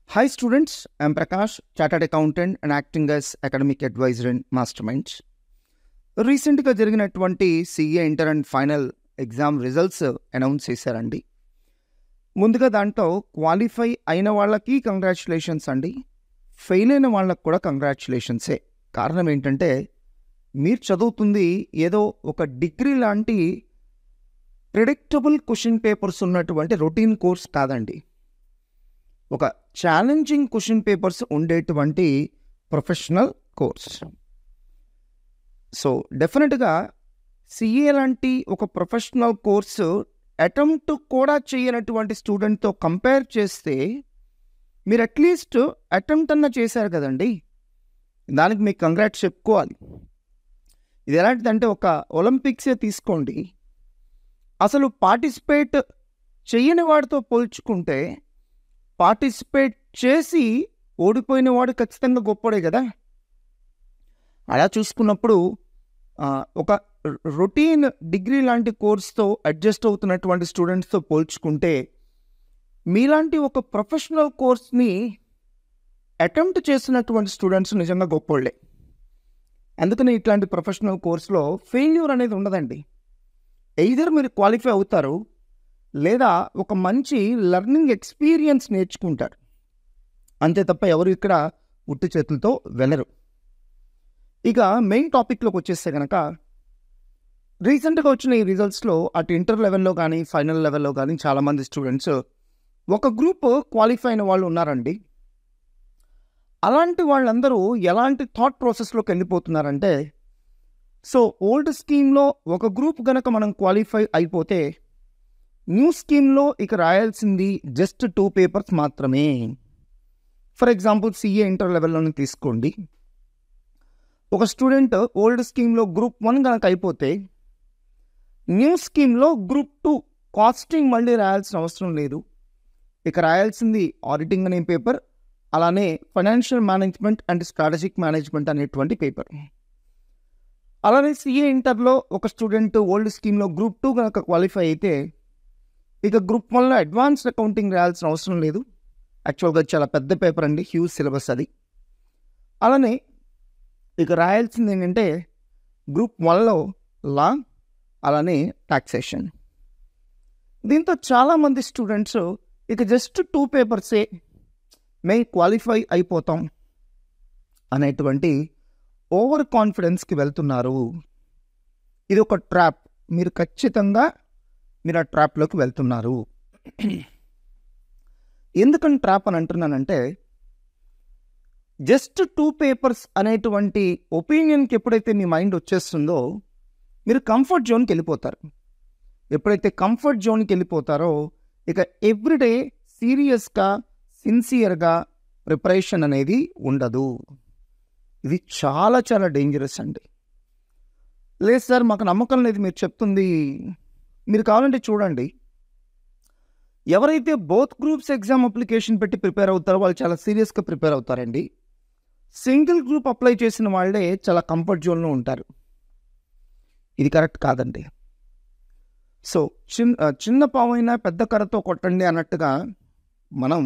Hi students, I'm Prakash, Chartered Accountant and acting as Academic Advisor in Masterminds. రీసెంట్గా జరిగినటువంటి CA inter and final exam results announce చేశారండి. ముందుగా దాంట్లో qualify అయిన వాళ్ళకి కంగ్రాచులేషన్స్ అండి, ఫెయిల్ అయిన వాళ్ళకి కూడా కంగ్రాచులేషన్సే. కారణం ఏంటంటే మీరు చదువుతుంది ఏదో ఒక డిగ్రీ లాంటి ప్రిడిక్టబుల్ క్వశ్చన్ పేపర్స్ ఉన్నటువంటి రొటీన్ కోర్స్ కాదండి. ఒక ఛాలెంజింగ్ క్వశ్చన్ పేపర్స్ ఉండేటువంటి ప్రొఫెషనల్ కోర్స్. సో డెఫినెట్గా సిఏ లాంటి ఒక ప్రొఫెషనల్ కోర్సు అటెంప్ట్ కూడా చేయనటువంటి స్టూడెంట్తో కంపేర్ చేస్తే మీరు అట్లీస్ట్ అటెంప్ట్ అన్న చేశారు కదండి, దానికి మీకు కంగ్రాట్స్ చెప్పుకోవాలి. ఇది ఎలాంటిదంటే ఒక ఒలింపిక్సే తీసుకోండి, అసలు పార్టిసిపేట్ చేయని వాడితో పోల్చుకుంటే పార్టిసిపేట్ చేసి ఓడిపోయిన వాడు ఖచ్చితంగా గొప్పడే కదా. అలా చూసుకున్నప్పుడు ఒక రొటీన్ డిగ్రీ లాంటి కోర్స్తో అడ్జస్ట్ అవుతున్నటువంటి స్టూడెంట్స్తో పోల్చుకుంటే మీలాంటి ఒక ప్రొఫెషనల్ కోర్స్ని అటెంప్ట్ చేసినటువంటి స్టూడెంట్స్ నిజంగా గొప్పోళ్ళే. అందుకని ఇట్లాంటి ప్రొఫెషనల్ కోర్సులో ఫెయిల్యూర్ అనేది ఉండదండి. ఎయిదర్ మీరు క్వాలిఫై అవుతారు లేదా ఒక మంచి లెర్నింగ్ ఎక్స్పీరియన్స్ నేర్చుకుంటారు, అంతే తప్ప ఎవరు ఇక్కడ ఉట్టి చేతులతో వెళ్ళరు. ఇక మెయిన్ టాపిక్లోకి వచ్చేస్తే కనుక రీసెంట్గా వచ్చిన ఈ రిజల్ట్స్లో అటు ఇంటర్ లెవెల్లో కానీ ఫైనల్ లెవెల్లో కానీ చాలామంది స్టూడెంట్స్ ఒక గ్రూప్ క్వాలిఫై అయిన వాళ్ళు ఉన్నారండి. అలాంటి వాళ్ళందరూ ఎలాంటి థాట్ ప్రాసెస్లోకి వెళ్ళిపోతున్నారంటే, సో ఓల్డ్ స్కీమ్లో ఒక గ్రూప్ కనుక మనం క్వాలిఫై అయిపోతే న్యూ స్కీమ్లో ఇక రాయాల్సింది జస్ట్ 2 పేపర్స్ మాత్రమే. ఫర్ ఎగ్జాంపుల్ సిఏ ఇంటర్ లెవెల్లోనే తీసుకోండి. ఒక స్టూడెంట్ ఓల్డ్ స్కీమ్లో గ్రూప్ 1 కనుక అయిపోతే న్యూ స్కీమ్లో గ్రూప్ 2 కాస్టింగ్ మళ్ళీ రాయాల్సిన అవసరం లేదు. ఇక రాయాల్సింది ఆడిటింగ్ అనే పేపర్, అలానే financial management and strategic management అనేటువంటి పేపర్. అలానే సిఏ ఇంటర్లో ఒక స్టూడెంట్ ఓల్డ్ స్కీమ్లో గ్రూప్ 2 కనుక క్వాలిఫై అయితే ఇక గ్రూప్ 1లో అడ్వాన్స్డ్ అకౌంటింగ్ రాయాల్సిన అవసరం లేదు. యాక్చువల్గా చాలా పెద్ద పేపర్ అండి, హ్యూజ్ సిలబస్ అది. అలానే ఇక రాయాల్సింది ఏంటంటే గ్రూప్ 1లో లా, అలానే టాక్సేషన్. దీంతో చాలామంది స్టూడెంట్స్ ఇక జస్ట్ 2 పేపర్సే మేము క్వాలిఫై అయిపోతాం అనేటువంటి ఓవర్ కాన్ఫిడెన్స్కి వెళ్తున్నారు. ఇది ఒక ట్రాప్. మీరు ఖచ్చితంగా ఆ ట్రాప్లోకి వెళ్తున్నారు. ఎందుకని ట్రాప్ అని అంటున్నానంటే, జస్ట్ 2 పేపర్స్ అనేటువంటి ఒపీనియన్కి ఎప్పుడైతే మీ మైండ్ వచ్చేస్తుందో మీరు కంఫర్ట్ జోన్కి వెళ్ళిపోతారు. ఎప్పుడైతే కంఫర్ట్ జోన్కి వెళ్ళిపోతారో ఇక ఎవ్రీడే సీరియస్గా సిన్సియర్గా ప్రిపరేషన్ అనేది ఉండదు. ఇది చాలా చాలా డేంజరస్ అండి. లేదు సార్ మాకు నమ్మకం లేదు మీరు చెప్తుంది, మీరు కావాలంటే చూడండి, ఎవరైతే బోత్ గ్రూప్స్ ఎగ్జామ్ అప్లికేషన్ పెట్టి ప్రిపేర్ అవుతారో వాళ్ళు చాలా సీరియస్గా ప్రిపేర్ అవుతారండి. సింగిల్ గ్రూప్ అప్లై చేసిన వాళ్ళే చాలా కంఫర్ట్ జోన్లో ఉంటారు. ఇది కరెక్ట్ కాదండి. సో చిన్న పావైనా పెద్ద కర్రతో కొట్టండి అన్నట్టుగా మనం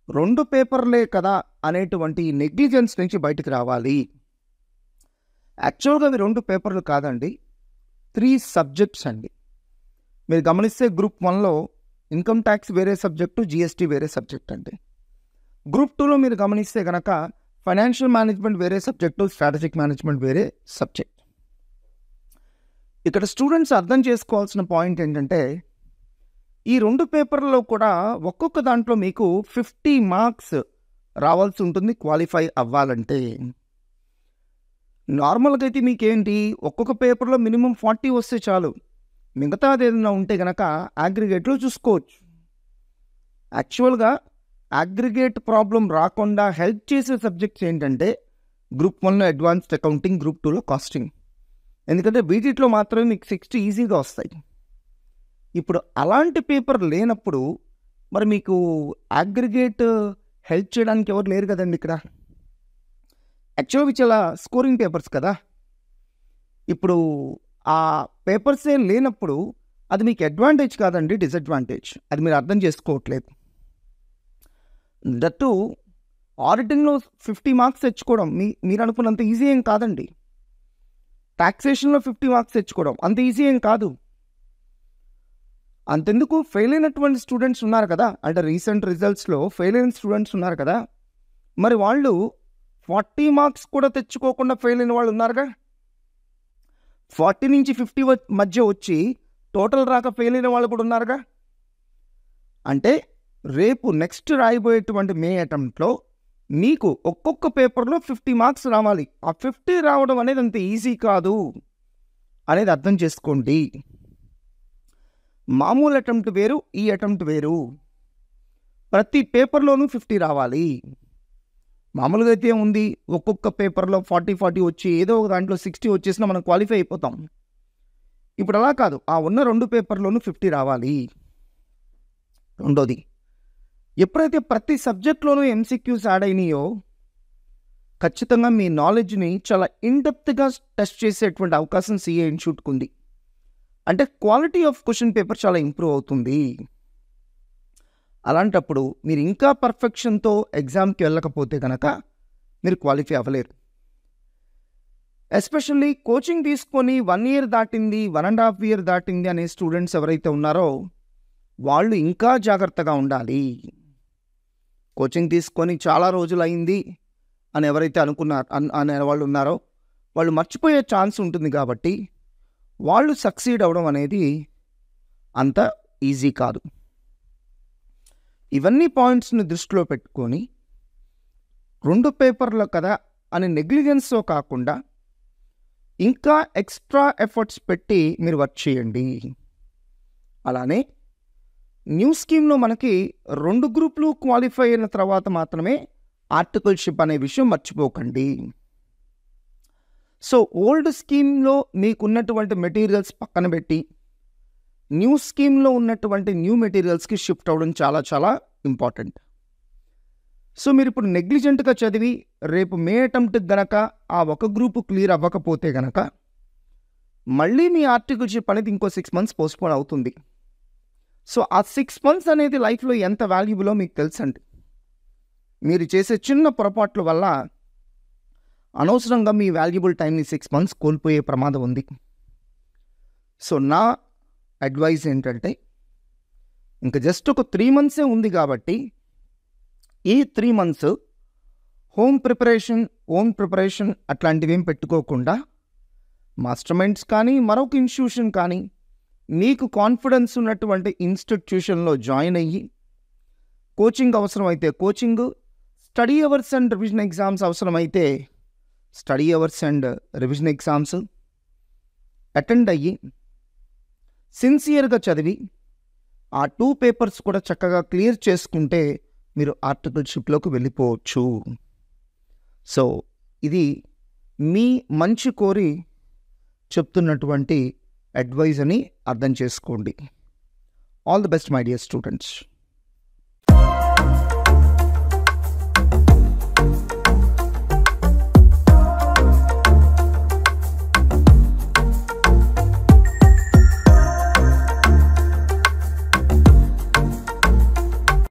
2 పేపర్లే కదా అనేటువంటి నెగ్లిజెన్స్ నుంచి బయటకు రావాలి. యాక్చువల్గా అవి 2 పేపర్లు కాదండి, 3 సబ్జెక్ట్స్ అండి. మీరు గమనిస్తే గ్రూప్ 1లో ఇన్కమ్ ట్యాక్స్ వేరే సబ్జెక్టు, జిఎస్టీ వేరే సబ్జెక్ట్ అండి. గ్రూప్ 2లో మీరు గమనిస్తే కనుక ఫైనాన్షియల్ మేనేజ్మెంట్ వేరే సబ్జెక్టు, స్ట్రాటజిక్ మేనేజ్మెంట్ వేరే సబ్జెక్ట్. ఇక్కడ స్టూడెంట్స్ అర్థం చేసుకోవాల్సిన పాయింట్ ఏంటంటే, ఈ 2 పేపర్లలో కూడా ఒక్కొక్క దాంట్లో మీకు 50 మార్క్స్ రావాల్సి ఉంటుంది క్వాలిఫై అవ్వాలంటే. నార్మల్గా అయితే మీకేంటి ఒక్కొక్క పేపర్లో మినిమం 40 వస్తే చాలు, మిగతాది ఏదైనా ఉంటే కనుక అగ్రిగేట్లో చూసుకోవచ్చు. యాక్చువల్గా అగ్రిగేట్ ప్రాబ్లం రాకుండా హెల్ప్ చేసే సబ్జెక్ట్స్ ఏంటంటే గ్రూప్ 1లో అడ్వాన్స్డ్ అకౌంటింగ్, గ్రూప్ 2లో కాస్టింగ్. ఎందుకంటే వీటిలో మాత్రమే మీకు 60 ఈజీగా వస్తాయి. ఇప్పుడు అలాంటి పేపర్ లేనప్పుడు మరి మీకు అగ్రిగేట్ హెల్ప్ చేయడానికి ఎవరు లేరు కదండి ఇక్కడ. యాక్చువల్గా చాలా స్కోరింగ్ పేపర్స్ కదా. ఇప్పుడు ఆ పేపర్సే లేనప్పుడు అది మీకు అడ్వాంటేజ్ కాదండి, డిసడ్వాంటేజ్. అది మీరు అర్థం చేసుకోవట్లేదు. దట్టు ఆడిటింగ్లో 50 మార్క్స్ తెచ్చుకోవడం మీరు అనుకున్నంత ఈజీ ఏం కాదండి. టాక్సేషన్లో 50 మార్క్స్ తెచ్చుకోవడం అంత ఈజీ ఏం కాదు. అంతెందుకు ఫెయిల్ అయినటువంటి స్టూడెంట్స్ ఉన్నారు కదా, అంటే రీసెంట్ రిజల్ట్స్లో ఫెయిల్ అయిన స్టూడెంట్స్ ఉన్నారు కదా, మరి వాళ్ళు 40 మార్క్స్ కూడా తెచ్చుకోకుండా ఫెయిల్ అయిన వాళ్ళు ఉన్నారుగా. 40 నుంచి 50 మధ్య వచ్చి టోటల్ రాక ఫెయిల్ అయిన వాళ్ళు కూడా ఉన్నారుగా. అంటే రేపు నెక్స్ట్ రాయబోయేటువంటి మే అటెంప్ట్లో మీకు ఒక్కొక్క పేపర్లో 50 మార్క్స్ రావాలి. ఆ 50 రావడం అనేది అంత ఈజీ కాదు అనేది అర్థం చేసుకోండి. మామూలు అటెంప్ట్ వేరు, ఈ అటెంప్ట్ వేరు. ప్రతి పేపర్లోనూ 50 రావాలి. మామూలుగా అయితే ఉంది, ఒక్కొక్క పేపర్లో 40 వచ్చి ఏదో ఒక దాంట్లో 60 వచ్చేసినా మనం క్వాలిఫై అయిపోతాం. ఇప్పుడు అలా కాదు, ఆ ఉన్న 2 పేపర్లోనూ 50 రావాలి. రెండోది, ఎప్పుడైతే ప్రతి సబ్జెక్ట్లోనూ MCQs యాడ్ అయినాయో ఖచ్చితంగా మీ నాలెడ్జ్ని చాలా ఇన్డెప్త్గా టెస్ట్ చేసేటువంటి అవకాశం CA ఇన్స్టిట్యూట్కి ఉంది. అంటే క్వాలిటీ ఆఫ్ క్వశ్చన్ పేపర్ చాలా ఇంప్రూవ్ అవుతుంది. అలాంటప్పుడు మీరు ఇంకా పర్ఫెక్షన్తో ఎగ్జామ్కి వెళ్ళకపోతే కనుక మీరు క్వాలిఫై అవ్వలేరు. ఎస్పెషల్లీ కోచింగ్ తీసుకొని 1 year దాటింది, 1.5 year దాటింది అనే స్టూడెంట్స్ ఎవరైతే ఉన్నారో వాళ్ళు ఇంకా జాగ్రత్తగా ఉండాలి. కోచింగ్ తీసుకొని చాలా రోజులు అయింది అని ఎవరైతే అనే వాళ్ళు ఉన్నారో వాళ్ళు మర్చిపోయే ఛాన్స్ ఉంటుంది. కాబట్టి వాళ్ళు సక్సీడ్ అవ్వడం అనేది అంత ఈజీ కాదు. ఇవన్నీ పాయింట్స్ని దృష్టిలో పెట్టుకొని 2 పేపర్లు కదా అని నెగ్లిజెన్స్తో కాకుండా ఇంకా ఎక్స్ట్రా ఎఫర్ట్స్ పెట్టి మీరు వర్క్ చేయండి. అలానే న్యూ స్కీమ్లో మనకి 2 గ్రూపులు క్వాలిఫై అయిన తర్వాత మాత్రమే ఆర్టికల్షిప్ అనే విషయం మర్చిపోకండి. సో ఓల్డ్ స్కీమ్లో మీకున్నటువంటి మెటీరియల్స్ పక్కన పెట్టి న్యూ స్కీమ్లో ఉన్నటువంటి న్యూ మెటీరియల్స్కి షిఫ్ట్ అవ్వడం చాలా చాలా ఇంపార్టెంట్. సో మీరు ఇప్పుడు నెగ్లిజెంట్గా చదివి రేపు మే అటెంప్ట్కి గనక ఆ ఒక గ్రూపు క్లియర్ అవ్వకపోతే గనక మళ్ళీ మీ ఆర్టికల్షిప్ అనేది ఇంకో 6 months పోస్ట్పోన్ అవుతుంది. సో ఆ 6 months అనేది లైఫ్లో ఎంత వాల్యుబులో మీకు తెలుసండి. మీరు చేసే చిన్న పొరపాట్ల వల్ల అనవసరంగా మీ వాల్యుబుల్ టైంని 6 months కోల్పోయే ప్రమాదం ఉంది. సో నా అడ్వైజ్ ఏంటంటే ఇంకా జస్ట్ ఒక 3 months ఉంది కాబట్టి ఈ 3 months ఓన్ ప్రిపరేషన్ అట్లాంటివి ఏం పెట్టుకోకుండా మాస్టర్ మైండ్స్ కానీ మరొక ఇన్స్టిట్యూషన్ కానీ మీకు కాన్ఫిడెన్స్ ఉన్నటువంటి ఇన్స్టిట్యూషన్లో జాయిన్ అయ్యి కోచింగ్ అవసరమైతే coaching, study hours and revision exams అవసరమైతే study hours and revision exams attend అయ్యి సిన్సియర్గా చదివి ఆ 2 పేపర్స్ కూడా చక్కగా క్లియర్ చేసుకుంటే మీరు ఆర్టికల్షిప్లోకి వెళ్ళిపోవచ్చు. సో ఇది మీ మంచి కోరి చెప్తున్నటువంటి అడ్వైజ్ అని అర్థం చేసుకోండి. All the best my dear students.